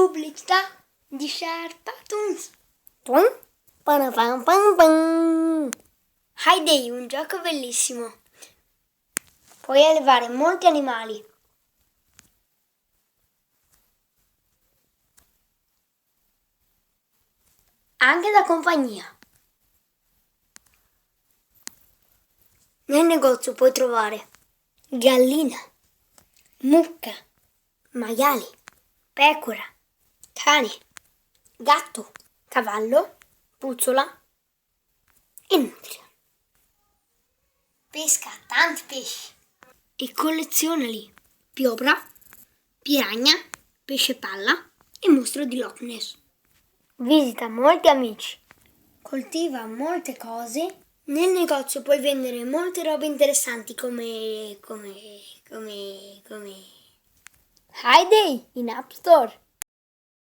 Pubblicità di Sharpatoons. Hay-Day, un gioco bellissimo. Puoi allevare molti animali. Anche da compagnia. Nel negozio puoi trovare gallina, mucca, maiali, pecora, cane, gatto, cavallo, puzzola e nutria. Pesca tanti pesci e collezionali: piovra, piragna, pesce palla e mostro di Loch Ness. Visita molti amici, coltiva molte cose. Nel negozio puoi vendere molte robe interessanti come Hay-Day in App Store.